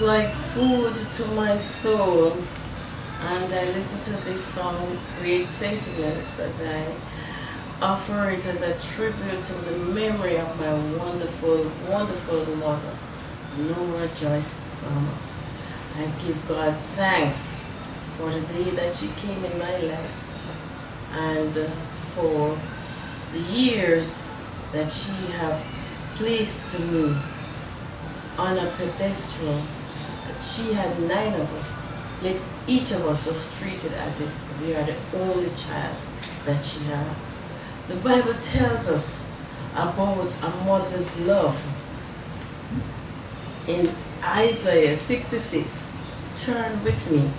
Like food to my soul, and I listen to this song with great sentiments as I offer it as a tribute to the memory of my wonderful, wonderful mother, Nora Joyce Thomas. I give God thanks for the day that she came in my life and for the years that she have placed me on a pedestal. She had 9 of us, yet each of us was treated as if we are the only child that she had. The Bible tells us about a mother's love in Isaiah 66. Turn with me.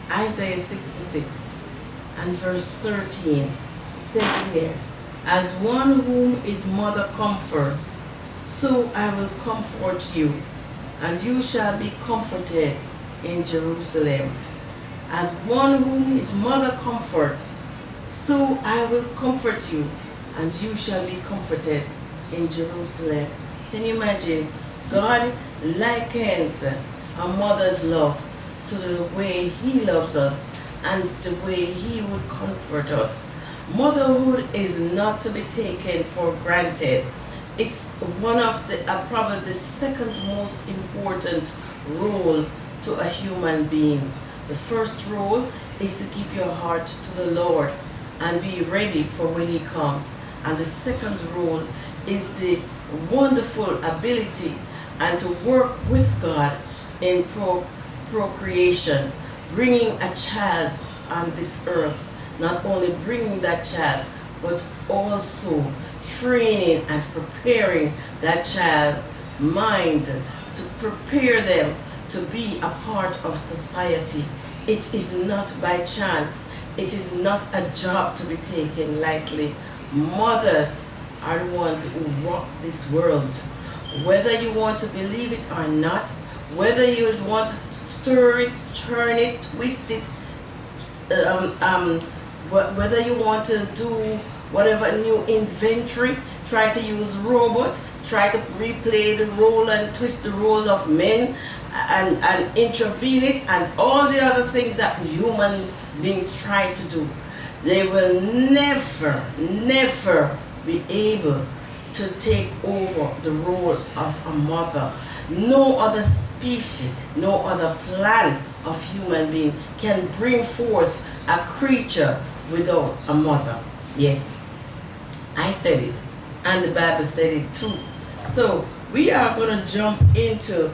Isaiah 66 and verse 13. It says here, as one whom his mother comforts, so I will comfort you, and you shall be comforted in Jerusalem. As one whom his mother comforts, so I will comfort you, and you shall be comforted in Jerusalem. Can you imagine? God likens a mother's love to the way he loves us and the way he would comfort us. Motherhood is not to be taken for granted. It's one of the, probably the second most important role to a human being. The first role is to give your heart to the Lord and be ready for when he comes. And the second role is the wonderful ability and to work with God in procreation, bringing a child on this earth. Not only bringing that child, but also training and preparing that child's mind to prepare them to be a part of society. It is not by chance. It is not a job to be taken lightly. Mothers are the ones who rock this world. Whether you want to believe it or not, whether you want to stir it, turn it, twist it, whether you want to do whatever new inventory, try to use robot, try to replay the role and twist the role of men and intravenous and all the other things that human beings try to do, they will never, never be able to take over the role of a mother. No other species, no other plan of human being can bring forth a creature without a mother. Yes, I said it, and the Bible said it too. So we are going to jump into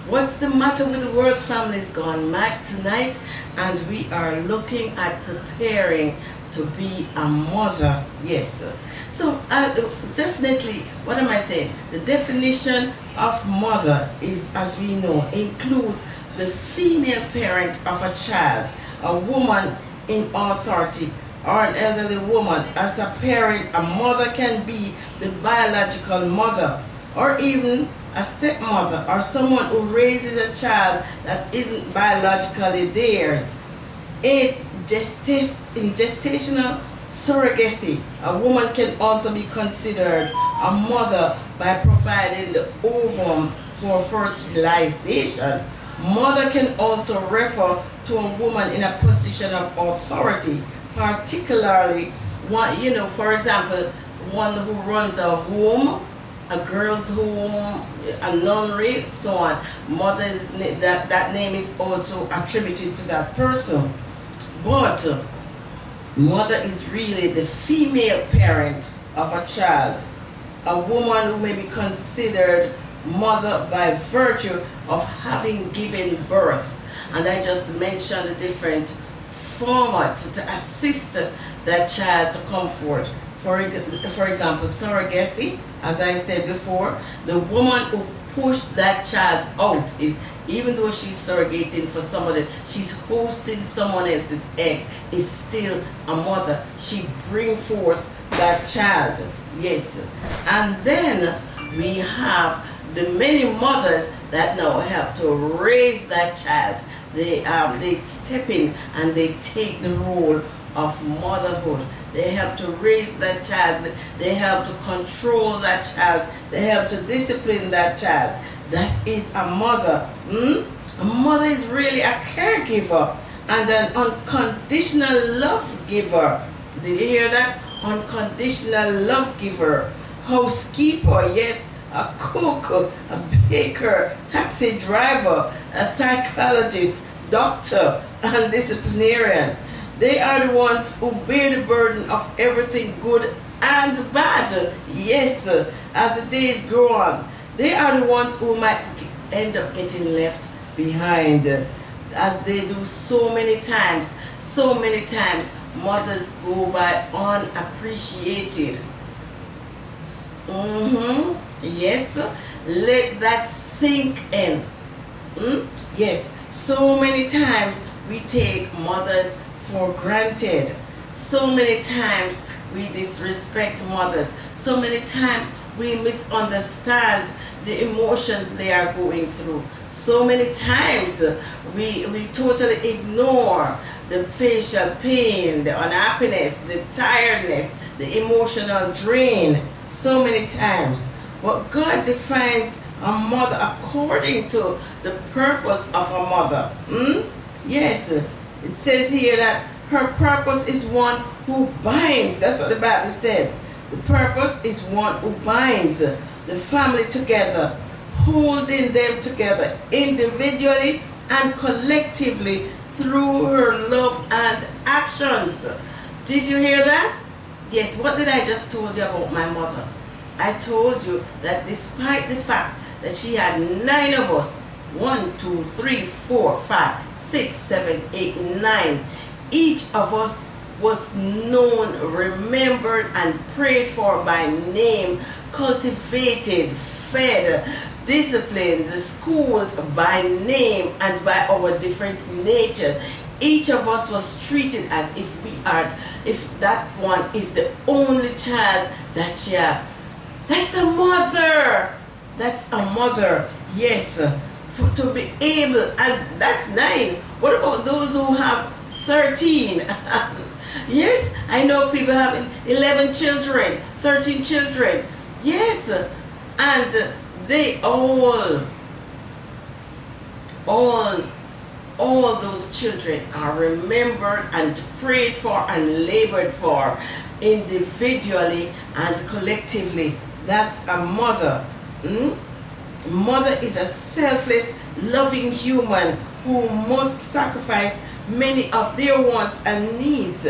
what's the matter with the world families gone mad tonight, and we are looking at preparing to be a mother. Yes. So definitely, what am I saying? The definition of mother is, as we know, includes the female parent of a child, a woman in authority, or an elderly woman. As a parent, a mother can be the biological mother, or even a stepmother, or someone who raises a child that isn't biologically theirs. In gestational surrogacy, a woman can also be considered a mother by providing the ovum for fertilization. Mother can also refer to a woman in a position of authority, particularly one, for example, one who runs a home, a girl's home, a nunnery, so on. Mother is, that name is also attributed to that person. But mother is really the female parent of a child, a woman who may be considered mother by virtue of having given birth. And I just mentioned the different format to assist that child to comfort. For example, surrogacy, as I said before, the woman who pushed that child out is, even though she's surrogating for somebody, she's hosting someone else's egg, is still a mother. She brings forth that child. Yes. And then we have the many mothers that now help to raise that child. They step in and they take the role of motherhood. They help to raise that child. They help to control that child. They help to discipline that child. That is a mother A mother is really a caregiver and an unconditional love giver. Did you hear that? Unconditional love giver. Housekeeper, yes, a cook, a baker, taxi driver, a psychologist, doctor, and disciplinarian. They are the ones who bear the burden of everything good and bad. Yes, as the days go on, they are the ones who might end up getting left behind, as they do so many times. So many times, mothers go by unappreciated. Yes, let that sink in. Yes, so many times we take mothers for granted. So many times we disrespect mothers. So many times we misunderstand the emotions they are going through. So many times we totally ignore the facial pain, the unhappiness, the tiredness, the emotional drain. So many times. But God defines a mother according to the purpose of a mother. Yes, it says here that her purpose is one who binds. That's what the Bible said. The purpose is one who binds the family together, holding them together individually and collectively through her love and actions. Did you hear that? Yes, what did I just told you about my mother? I told you that despite the fact that she had 9 of us, 1, 2, 3, 4, 5, 6, 7, 8, 9, each of us was known, remembered, and prayed for by name, cultivated, fed, disciplined, schooled by name and by our different nature. Each of us was treated as if that one is the only child that she had. That's a mother. That's a mother. Yes. To be able, and that's 9. What about those who have 13? Yes, I know people having 11 children, 13 children. Yes, and they all those children are remembered and prayed for and labored for individually and collectively. That's a mother. Mother is a selfless, loving human who must sacrifice many of their wants and needs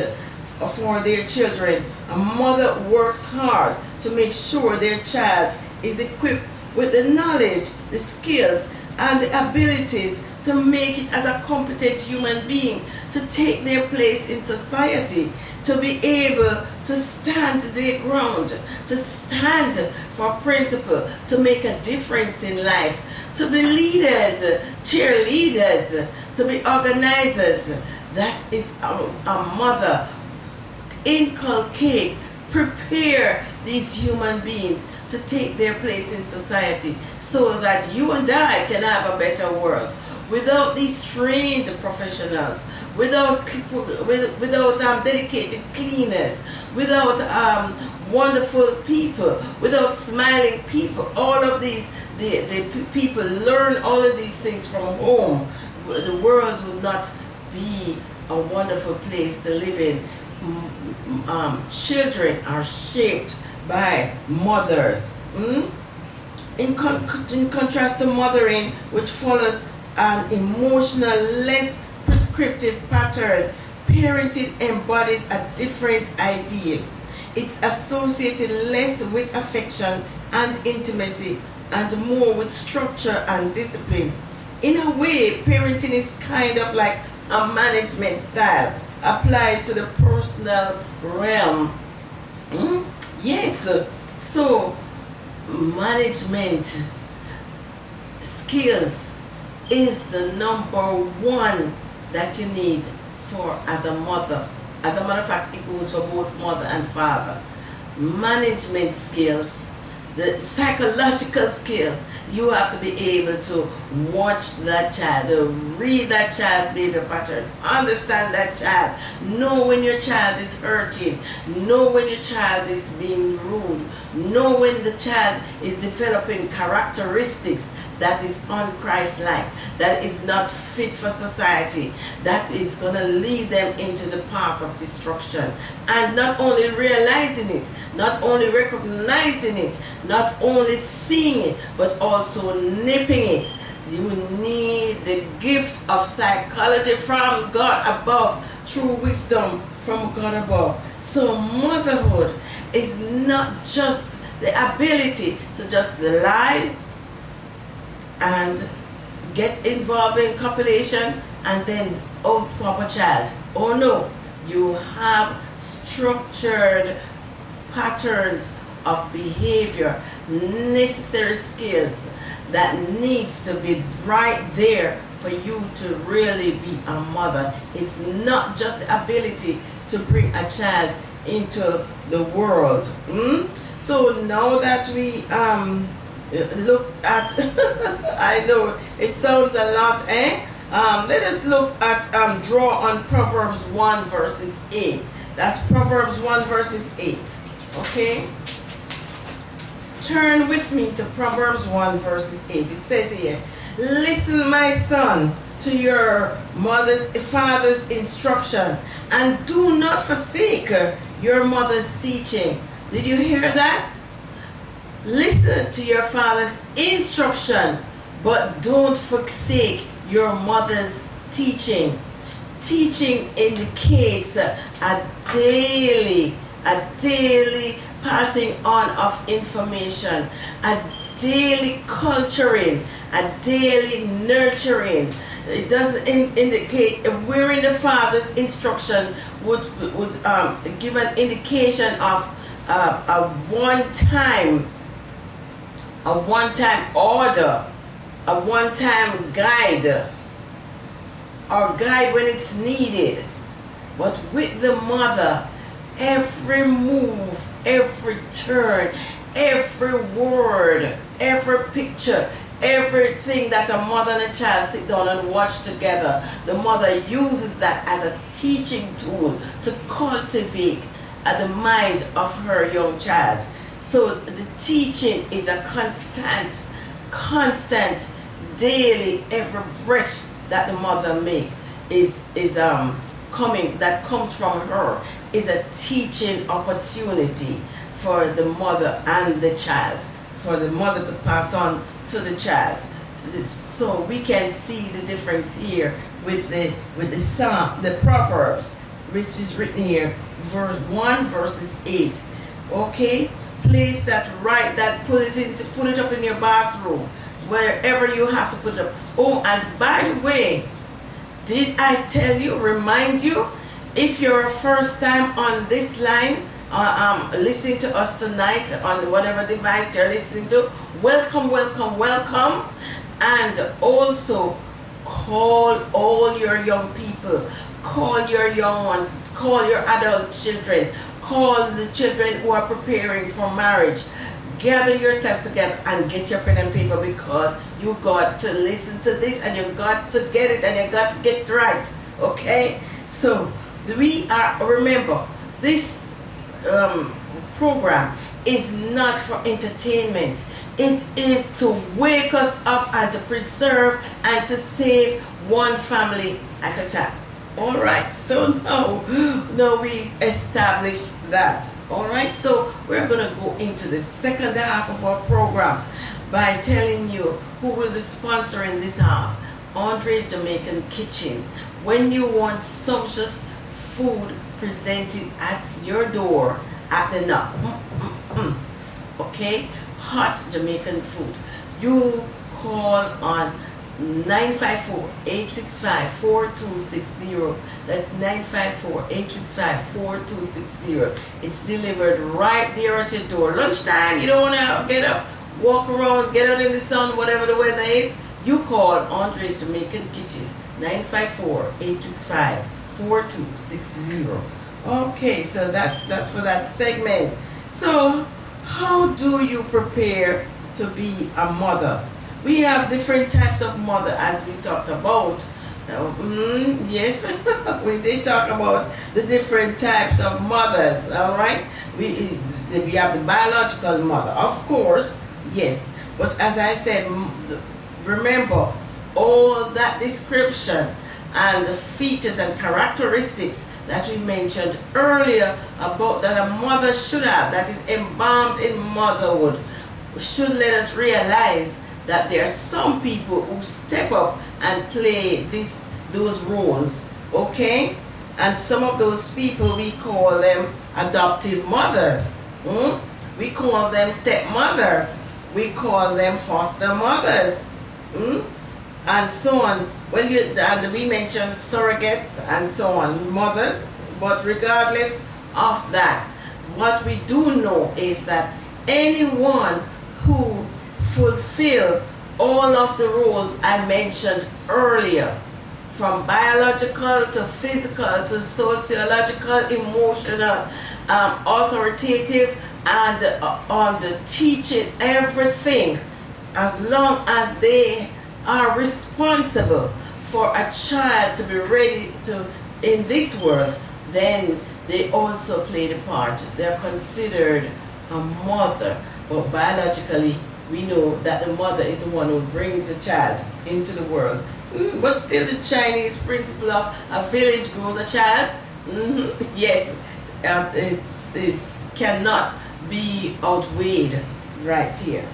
for their children. A mother works hard to make sure their child is equipped with the knowledge, the skills, and the abilities to make it as a competent human being, to take their place in society, to be able to stand their ground, to stand for principle, to make a difference in life, to be leaders, cheerleaders, to be organizers. That is a mother. Inculcate, prepare these human beings to take their place in society so that you and I can have a better world. Without these trained professionals, without dedicated cleaners, without wonderful people, without smiling people, all of these, the people learn all of these things from home. The world would not be a wonderful place to live in. Children are shaped by mothers. In contrast to mothering, which follows an emotional, less prescriptive pattern, parenting embodies a different ideal. It's associated less with affection and intimacy and more with structure and discipline. In a way, parenting is kind of like a management style applied to the personal realm. Yes, so management skills is the number 1 that you need for as a mother. As a matter of fact, it goes for both mother and father. Management skills, the psychological skills. You have to be able to watch that child, to read that child's behavior pattern, understand that child, know when your child is hurting, know when your child is being rude, know when the child is developing characteristics that is un-Christ-like, that is not fit for society, that is going to lead them into the path of destruction. And not only realizing it, not only recognizing it, not only seeing it, but also nipping it. You need the gift of psychology from God above, through wisdom from God above. So motherhood is not just the ability to just lie and get involved in copulation and then pop a child. Oh no, you have structured patterns of behavior, necessary skills that needs to be right there for you to really be a mother. It's not just the ability to bring a child into the world. So now that we look at I know it sounds a lot, let us look at draw on Proverbs 1 verses 8. That's Proverbs 1 verses 8. Okay, turn with me to Proverbs 1 verses 8. It says here, listen, my son, to your father's instruction, and do not forsake your mother's teaching. Did you hear that? Listen to your father's instruction, but don't forsake your mother's teaching. Teaching indicates a daily passing on of information, a daily culturing, a daily nurturing. It doesn't indicate wearing the father's instruction would give an indication of a one-time order, a one-time guide, or guide when it's needed. But with the mother, every move, every turn, every word, every picture, everything that a mother and a child sit down and watch together, the mother uses that as a teaching tool to cultivate the mind of her young child. So the teaching is a constant, daily, every breath that the mother make that comes from her is a teaching opportunity for the mother and the child, for the mother to pass on to the child. So we can see the difference here with the Psalm, the Proverbs, which is written here, verse 1 verses 8. Okay, place that right, that put it up in your bathroom, wherever you have to put it up. Oh, and by the way, did I tell you, remind you, if you're a first time on this line, listening to us tonight on whatever device you're listening to, welcome, welcome, welcome. And also call all your young people, call your young ones, call your adult children, call the children who are preparing for marriage. Gather yourselves together and get your pen and paper, because you got to listen to this and you got to get it and you got to get it right. Okay, so remember, this program is not for entertainment. It is to wake us up and to preserve and to save one family at a time. All right, so now we established that. All right, so we're going to go into the second half of our program by telling you who will be sponsoring this half. Andre's Jamaican Kitchen. When you want sumptuous food presented at your door at the knock, okay, hot Jamaican food, you call on 954-865-4260. That's 954-865-4260. It's delivered right there at your door. Lunchtime, you don't want to get up, walk around, get out in the sun, whatever the weather is, you call Andre's Jamaican Kitchen, 954-865-4260. Okay, so that's that for that segment. So how do you prepare to be a mother? We have different types of mother, as we talked about. Yes, we did talk about the different types of mothers. All right, we have the biological mother, of course, yes. But as I said, remember all that description and the features and characteristics that we mentioned earlier about that a mother should have, that is embalmed in motherhood, should let us realize that there are some people who step up and play those roles, okay? And some of those people, we call them adoptive mothers. We call them stepmothers. We call them foster mothers. And so on. And we mentioned surrogates and so on, mothers. But regardless of that, what we do know is that anyone who fulfill all of the roles I mentioned earlier, from biological to physical to sociological, emotional, authoritative, and on the teaching, everything, as long as they are responsible for a child to be ready to in this world, then they also play the part. They're considered a mother, but biologically we know that the mother is the one who brings a child into the world. But still, the Chinese principle of a village grows a child, yes, it cannot be outweighed right here.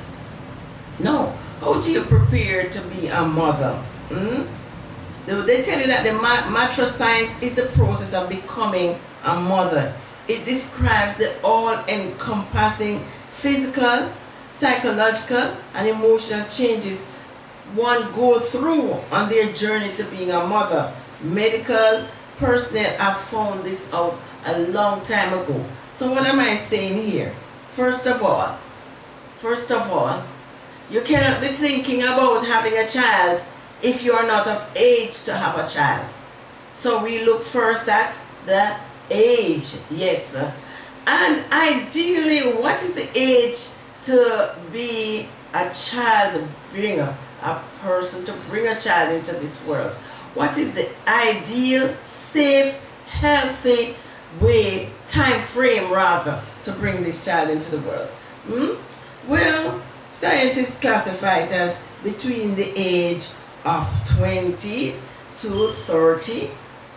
No, how do you prepare to be a mother? They tell you that the matroscience is the process of becoming a mother. It describes the all-encompassing physical, psychological, and emotional changes one go through on their journey to being a mother. Medical personnel have found this out a long time ago. So what am I saying here? First of all, you cannot be thinking about having a child if you are not of age to have a child. So we look first at the age, yes. And ideally, what is the age to be a child bringer, a person to bring a child into this world? What is the ideal, safe, healthy way, time frame rather, to bring this child into the world? Well, scientists classify it as between the age of 20 to 30.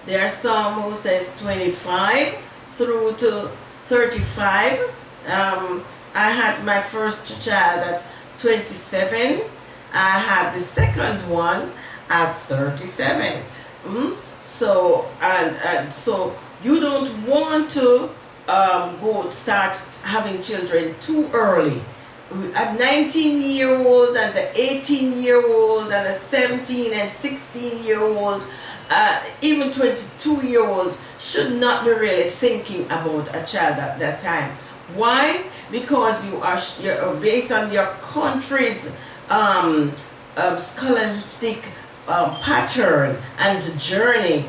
There are some who says 25 through to 35. I had my first child at 27. I had the second one at 37. So you don't want to start having children too early. A 19-year-old and an 18-year-old and a 17 and 16-year-old, even 22-year-old should not be really thinking about a child at that time. Why? Because you're based on your country's scholastic pattern and journey,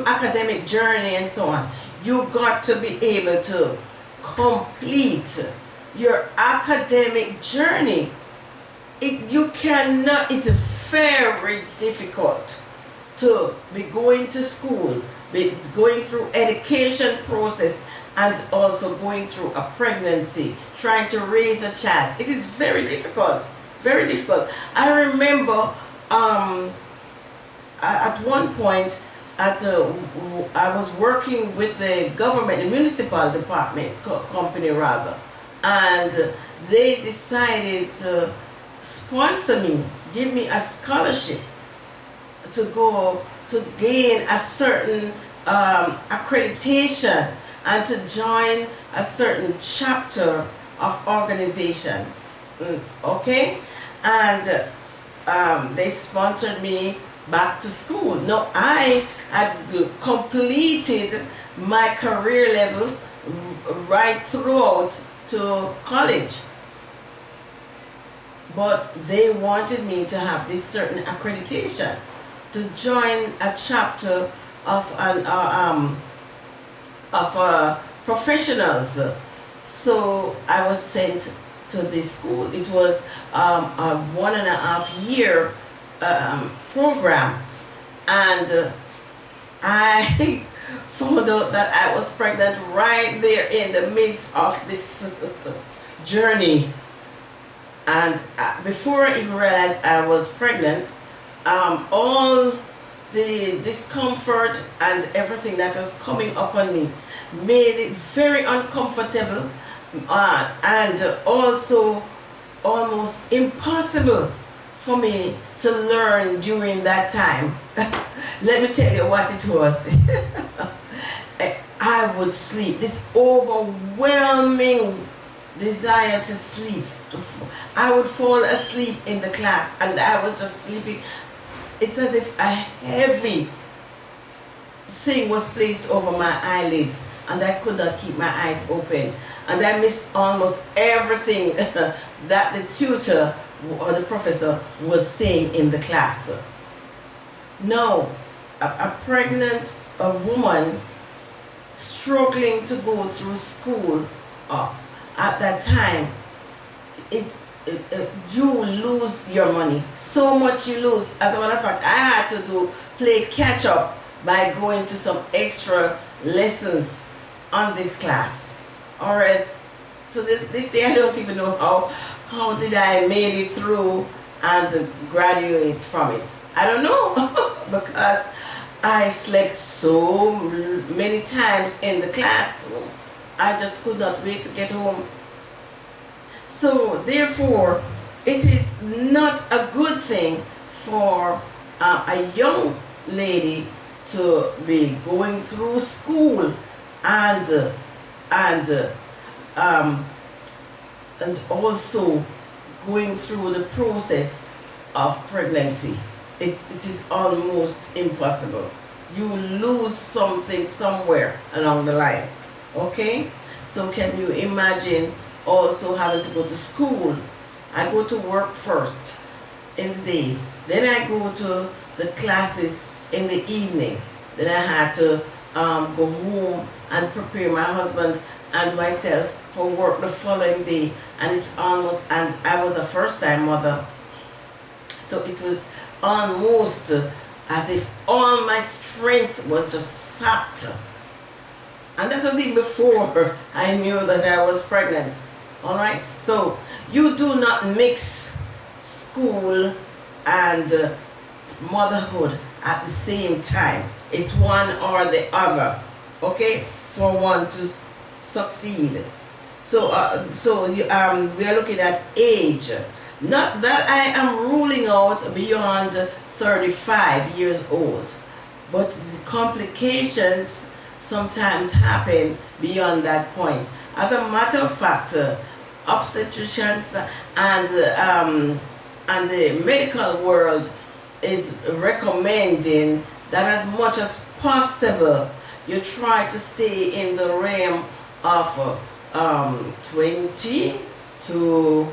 academic journey and so on. You've got to be able to complete your academic journey. It's very difficult to be going to school, be going through education process, and also going through a pregnancy, trying to raise a child. It is very difficult, very difficult. I remember at one point I was working with the government, the municipal department company rather, and they decided to sponsor me, give me a scholarship to go to gain a certain accreditation and to join a certain chapter of organization. Okay? And they sponsored me back to school. Now, I had completed my career level right throughout to college, but they wanted me to have this certain accreditation to join a chapter of professionals. So I was sent to this school. It was a 1.5 year program, and I found out that I was pregnant right there in the midst of this journey. And before I even realized I was pregnant, all the discomfort and everything that was coming upon me made it very uncomfortable, and also almost impossible for me to learn during that time. Let me tell you what it was. I would sleep. This overwhelming desire to sleep. I would fall asleep in the class and I was just sleeping. It's as if a heavy thing was placed over my eyelids and I could not keep my eyes open. And I missed almost everything that the tutor or the professor was saying in the class. Now, a pregnant woman struggling to go through school at that time, you lose your money. So much you lose. As a matter of fact, I had to play catch up by going to some extra lessons on this class. Or else, to this day, I don't even know how did I made it through and graduate from it. I don't know because I slept so many times in the classroom. I just could not wait to get home. So therefore, it is not a good thing for a young lady to be going through school and also going through the process of pregnancy. It is almost impossible. You lose something somewhere along the line. Okay? So can you imagine also having to go to school? I go to work first in the days. Then I go to the classes in the evening. Then I had to go home and prepare my husband and myself for work the following day. And it's almost, and I was a first-time mother. So it was almost as if all my strength was just sapped. And that was even before I knew that I was pregnant. Alright, so you do not mix school and motherhood at the same time. It's one or the other, okay, for one to succeed. So, we are looking at age. Not that I am ruling out beyond 35 years old, but the complications sometimes happen beyond that point. As a matter of fact, obstetricians and the medical world is recommending that as much as possible you try to stay in the realm of 20 to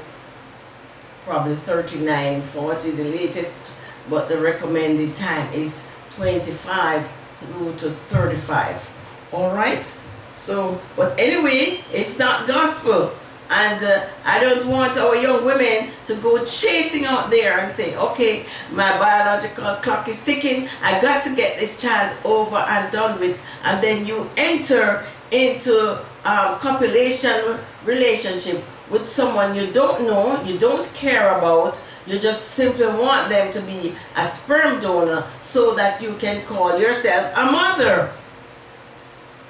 probably 39, 40 the latest, but the recommended time is 25 through to 35. Alright? So, but anyway, it's not gospel. And I don't want our young women to go chasing out there and saying, okay, my biological clock is ticking, I got to get this child over and done with. And then you enter into a copulation relationship with someone you don't know, you don't care about, you just simply want them to be a sperm donor so that you can call yourself a mother.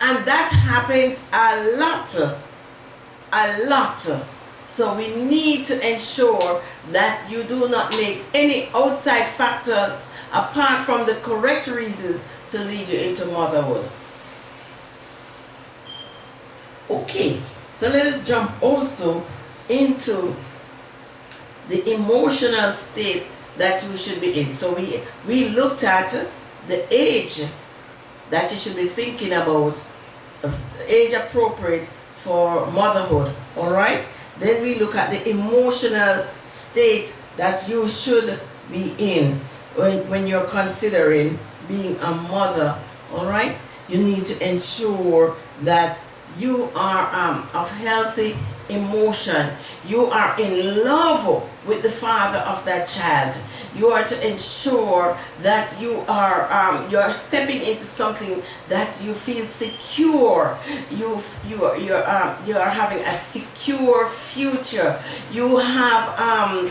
And that happens a lot. A lot. So we need to ensure that you do not make any outside factors apart from the correct reasons to lead you into motherhood. Okay, so let us jump also into the emotional state that you should be in. So we looked at the age that you should be thinking about, age appropriate for motherhood. All right, then we look at the emotional state that you should be in when you're considering being a mother. All right, you need to ensure that you are of healthy emotion. You are in love with the father of that child. You are to ensure that you're stepping into something that you feel secure. You are having a secure future. You have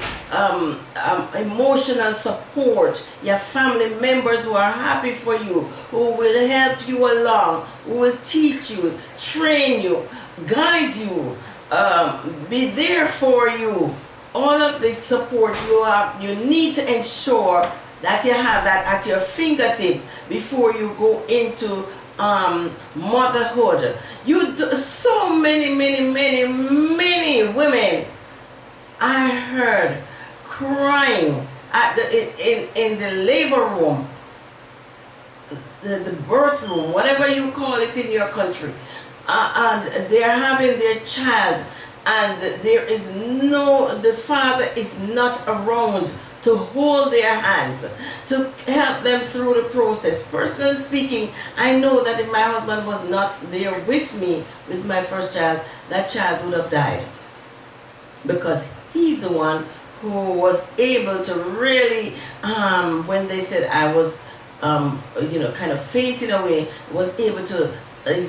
emotional support. Your family members who are happy for you, who will help you along, who will teach you, train you, guide you, be there for you. All of this support you need to ensure that you have that at your fingertip before you go into motherhood. So many women I heard crying at in the labor room, the birth room, whatever you call it in your country, and they're having their child, and the father is not around to hold their hands, to help them through the process. Personally speaking, I know that if my husband was not there with me with my first child, that child would have died, because he's the one who was able to really, when they said I was kind of fainting away, was able to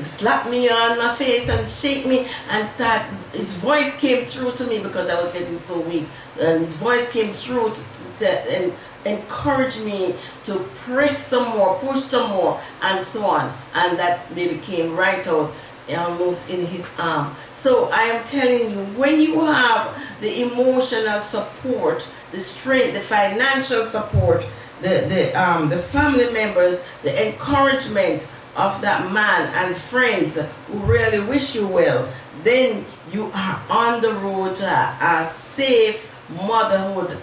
slap me on my face and shake me and start. His voice came through to me because I was getting so weak, and his voice came through and encourage me to press some more, push some more, and so on. And that baby came right out almost in his arm. So I am telling you, when you have the emotional support, the strength, the financial support, the family members, the encouragement of that man and friends who really wish you well, then you are on the road to a safe motherhood,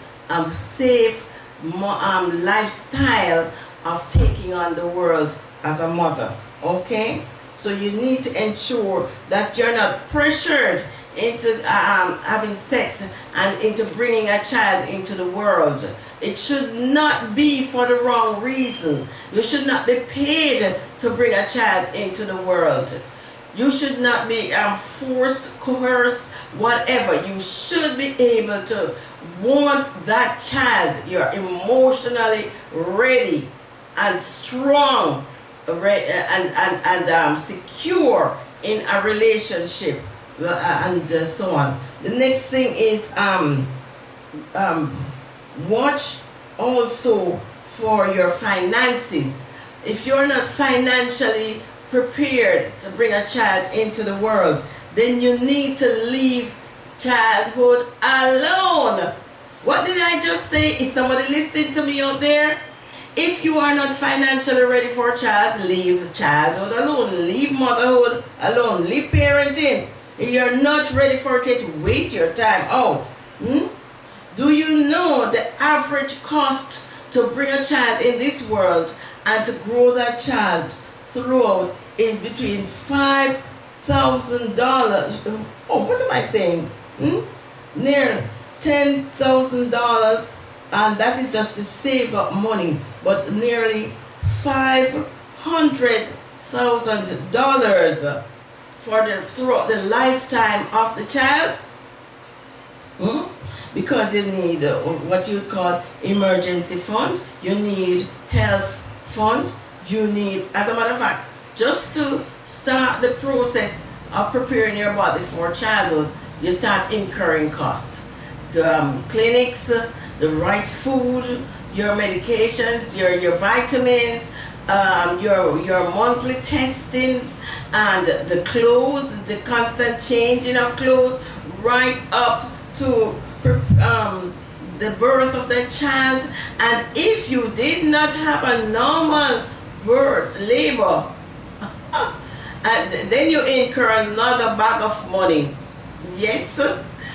safe lifestyle of taking on the world as a mother. Okay? So you need to ensure that you're not pressured into having sex and into bringing a child into the world. It should not be for the wrong reason. You should not be paid to bring a child into the world. You should not be forced, coerced, whatever. You should be able to want that child. You're emotionally ready and strong and secure in a relationship, and so on. The next thing is watch also for your finances. If you're not financially prepared to bring a child into the world, then you need to leave childhood alone. What did I just say? Is somebody listening to me out there? If you are not financially ready for a child, leave childhood alone. Leave motherhood alone. Leave parenting. If you're not ready for it, wait your time out. Do you know the average cost to bring a child in this world and to grow that child throughout is between $5,000? Oh, what am I saying? Near $10,000, and that is just to save up money, but nearly $500,000 throughout the lifetime of the child. Because you need what you call emergency fund, you need health fund, you need, as a matter of fact, just to start the process of preparing your body for childhood, you start incurring cost. Clinics, the right food, your medications, your vitamins, your monthly testings, and the clothes, the constant changing of clothes, right up to the birth of the child. And if you did not have a normal birth, labor, and then you incur another bag of money. Yes.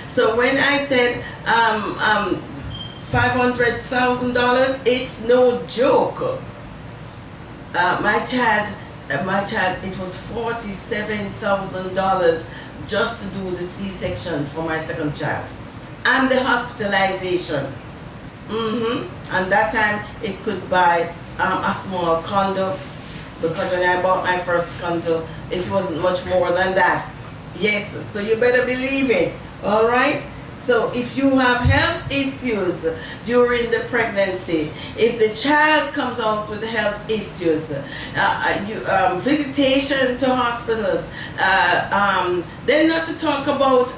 So when I said $500,000, it's no joke. My child, it was $47,000 just to do the C-section for my second child, and the hospitalization. And that time it could buy a small condo, because when I bought my first condo, it wasn't much more than that. Yes, so you better believe it. All right. So if you have health issues during the pregnancy, if the child comes out with health issues, visitation to hospitals, then not to talk about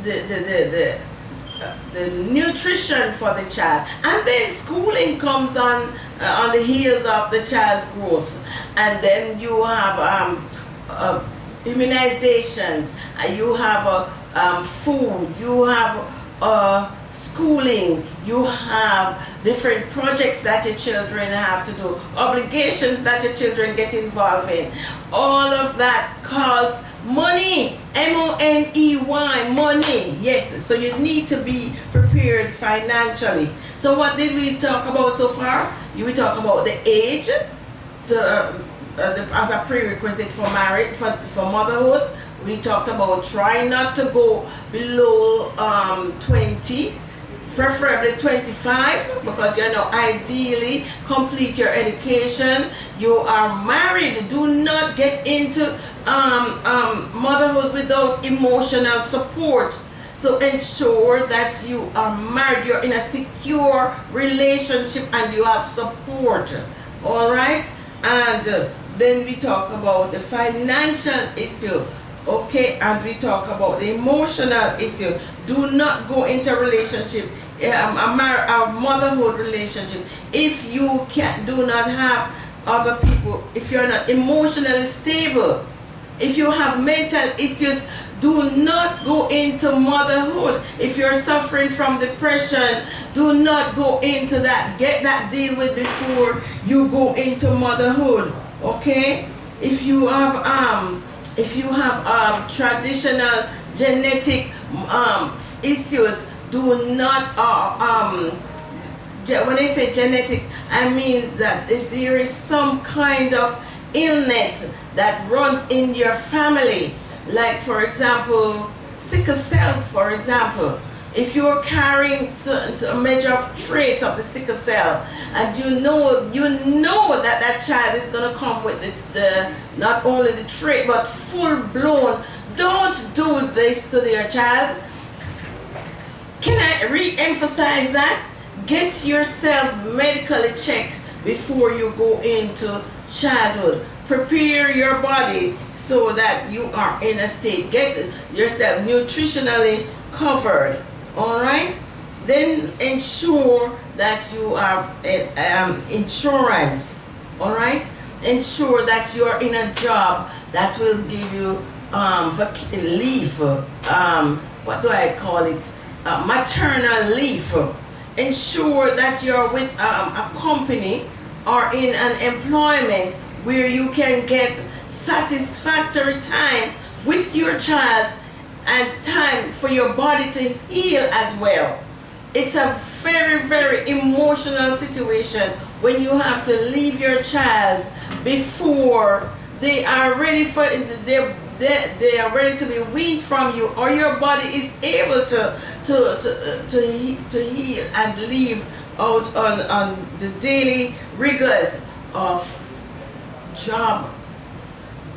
the, the, the, the nutrition for the child, and then schooling comes on the heels of the child's growth, and then you have immunizations, you have food, you have schooling, you have different projects that your children have to do, obligations that your children get involved in. All of that costs money. M-O-N-E-Y, money. Yes, so you need to be prepared financially. So what did we talk about so far? We talk about the age, as a prerequisite for marriage, for motherhood. We talked about trying not to go below 20, preferably 25, because ideally complete your education. You are married. Do not get into motherhood without emotional support. So ensure that you are married, you're in a secure relationship, and you have support. All right? And then we talk about the financial issue. Okay, and we talk about the emotional issue. Do not go into a relationship, a motherhood relationship, if you do not have other people, if you're not emotionally stable, if you have mental issues. Do not go into motherhood. If you're suffering from depression, do not go into that. Get that deal with before you go into motherhood. Okay? If you have traditional genetic issues, do not when I say genetic, I mean that if there is some kind of illness that runs in your family, like for example sickle cell, for example, if you're carrying a measure of traits of the sickle cell, and you know that that child is going to come with the not only the trait but full blown, don't do this to your child. Can I re-emphasize that? Get yourself medically checked before you go into childhood. Prepare your body so that you are in a state. Get yourself nutritionally covered. All right? Then ensure that you have insurance. All right? Ensure that you are in a job that will give you leave. What do I call it? Maternal leave. Ensure that you're with a company or in an employment where you can get satisfactory time with your child and time for your body to heal as well. It's a very, very emotional situation when you have to leave your child before they are ready for they are ready to be weaned from you, or your body is able to heal and live out on the daily rigors of job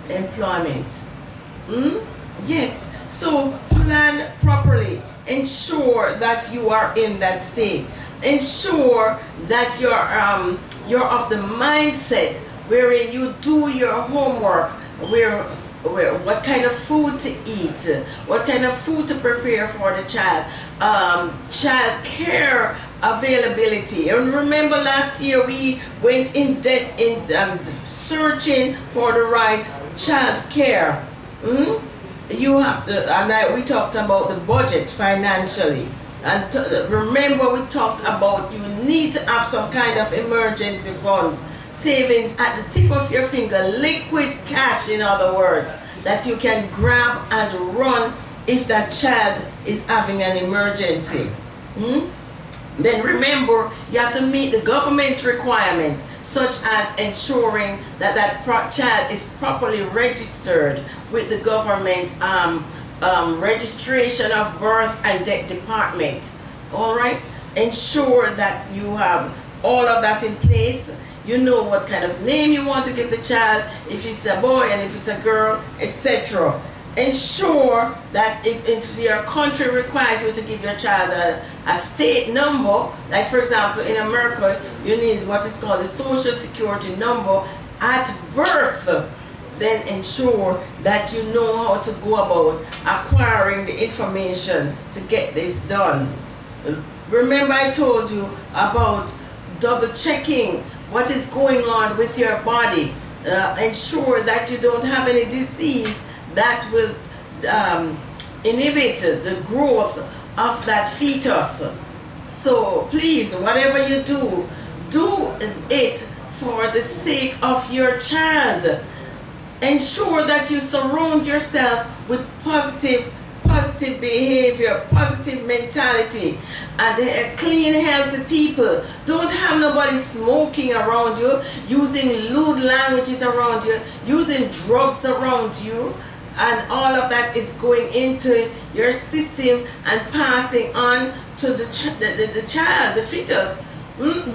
employment. Yes, so plan properly. Ensure that you are in that state. Ensure that you're of the mindset wherein you do your homework, where what kind of food to eat, what kind of food to prepare for the child, child care availability. And remember, last year we went in depth in searching for the right child care. You have to, and we talked about the budget financially. And remember, we talked about you need to have some kind of emergency funds, savings at the tip of your finger, liquid cash, in other words, that you can grab and run if that child is having an emergency. Then remember, you have to meet the government's requirements, such as ensuring that that child is properly registered with the government registration of birth and death department. All right, ensure that you have all of that in place. You know what kind of name you want to give the child, if it's a boy and if it's a girl, etc. ensure that if your country requires you to give your child a state number, like for example in America you need what is called a social security number at birth, then ensure that you know how to go about acquiring the information to get this done. Remember I told you about double checking what is going on with your body. Ensure that you don't have any disease that will inhibit the growth of that fetus. So please, whatever you do, do it for the sake of your child. Ensure that you surround yourself with positive behavior, positive mentality, and clean, healthy people. Don't have nobody smoking around you, using lewd languages around you, using drugs around you, and all of that is going into your system and passing on to the child, the fetus.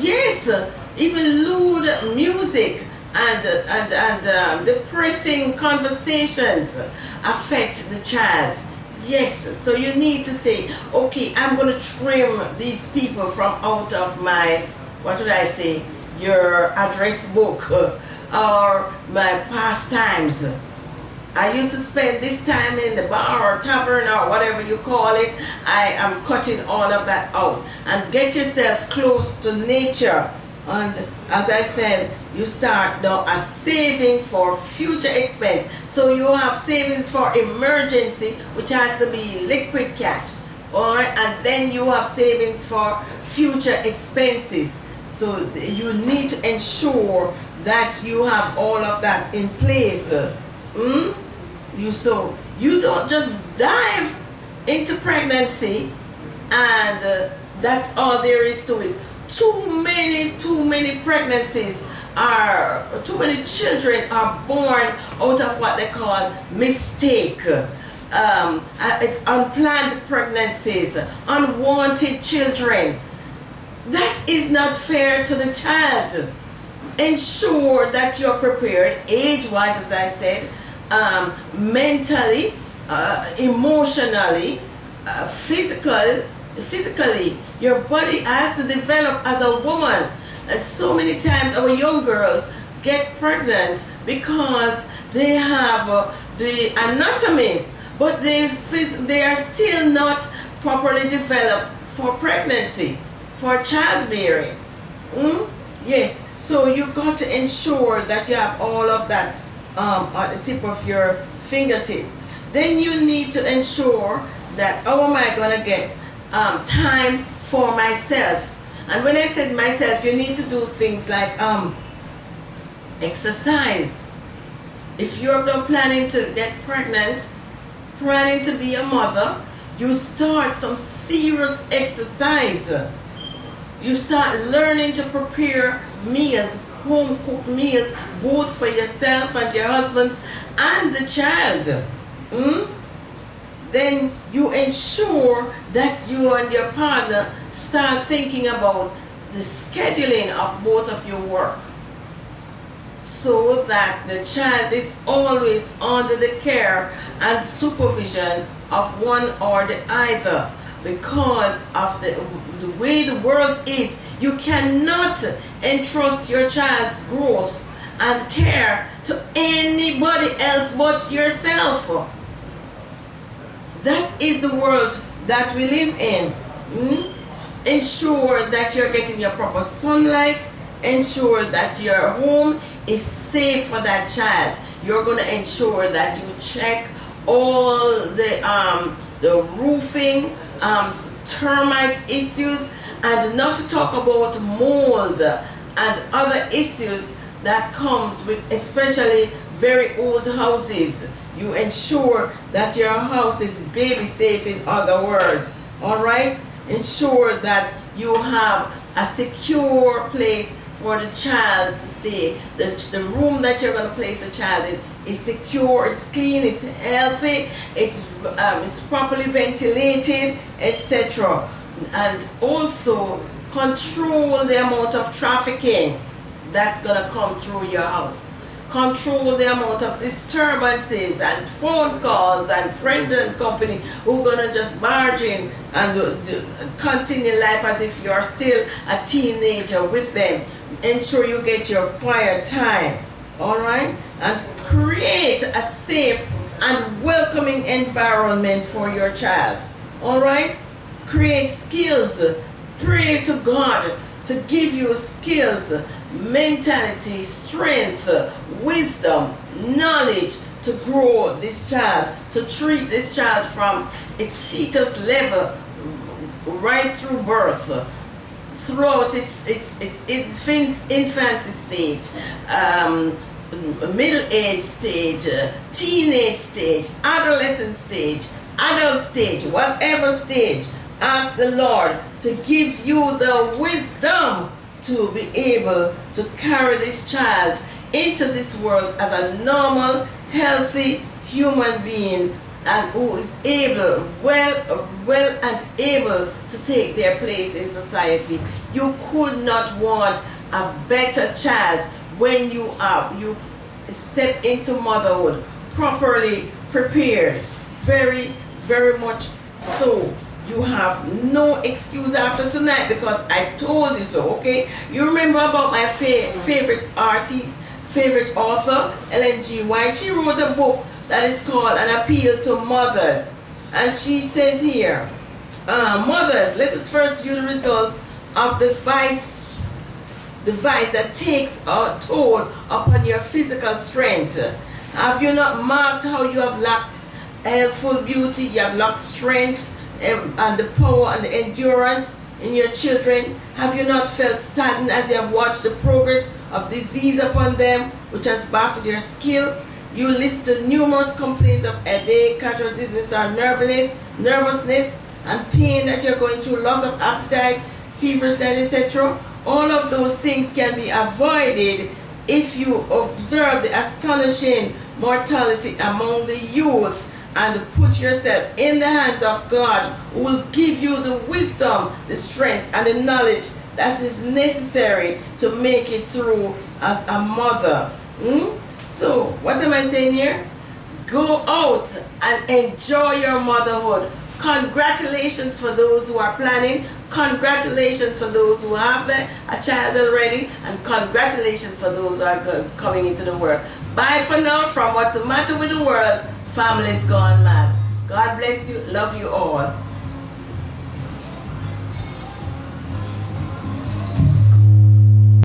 Yes, even lewd music and depressing conversations affect the child. Yes, so you need to say, okay, I'm going to trim these people from out of my, what would I say, your address book or my pastimes. I used to spend this time in the bar or tavern or whatever you call it. I am cutting all of that out. And get yourself close to nature. And as I said, you start now a saving for future expense. So you have savings for emergency, which has to be liquid cash. Alright, and then you have savings for future expenses. So you need to ensure that you have all of that in place. You don't just dive into pregnancy and that's all there is to it. Too many pregnancies are, too many children are born out of what they call mistake, unplanned pregnancies, unwanted children. That is not fair to the child. Ensure that you're prepared, age-wise, as I said, mentally, emotionally, physically. Your body has to develop as a woman. And so many times our young girls get pregnant because they have the anatomy, but they are still not properly developed for pregnancy, for childbearing. Yes, so you got to ensure that you have all of that at the tip of your fingertip. Then you need to ensure that, how am I going to get time for myself? And when I said myself, you need to do things like exercise. If you're not planning to get pregnant, planning to be a mother, you start some serious exercise. You start learning to prepare meals, home cooked meals, both for yourself and your husband and the child. Then you ensure that you and your partner start thinking about the scheduling of both of your work, so that the child is always under the care and supervision of one or the other. Because of the way the world is, you cannot entrust your child's growth and care to anybody else but yourself. That is the world that we live in. Ensure that you're getting your proper sunlight. Ensure that your home is safe for that child. You're going to ensure that you check all the roofing, termite issues, and not to talk about mold and other issues that comes with especially very old houses. You ensure that your house is baby safe, in other words. Alright? Ensure that you have a secure place for the child to stay. The room that you're going to place the child in is secure, it's clean, it's healthy, it's properly ventilated, etc. And also control the amount of trafficking that's going to come through your house. control the amount of disturbances and phone calls and friends and company who gonna just barge in and continue life as if you're still a teenager with them. Ensure you get your quiet time, all right, and create a safe and welcoming environment for your child, all right. Create skills. Pray to God to give you skills, mentality, strength, wisdom, knowledge to grow this child, to treat this child from its fetus level right through birth, throughout its infancy stage, middle age stage, teenage stage, adolescent stage, adult stage, whatever stage. Ask the Lord to give you the wisdom to be able to carry this child into this world as a normal, healthy human being, and who is able, well and able to take their place in society. You could not want a better child when you step into motherhood properly prepared. Very, very much so. You have no excuse after tonight because I told you so, okay? You remember about my favorite artist, favorite author, Ellen G. White. She wrote a book that is called An Appeal to Mothers. And she says here, mothers, let us first view the results of the vice that takes a toll upon your physical strength. Have you not marked how you have lacked healthful beauty, you have lacked strength, and the power and the endurance in your children? Have you not felt saddened as you have watched the progress of disease upon them, which has baffled your skill? You listed numerous complaints of headache, cataract disease, or nervousness, and pain that you're going through, loss of appetite, feverishness, etc. All of those things can be avoided if you observe the astonishing mortality among the youth and put yourself in the hands of God, who will give you the wisdom, the strength, and the knowledge that is necessary to make it through as a mother. So, what am I saying here? Go out and enjoy your motherhood. Congratulations for those who are planning. Congratulations for those who have a child already. And congratulations for those who are coming into the world. Bye for now from What's the Matter with the World. Family's Gone Mad. God bless you. Love you all.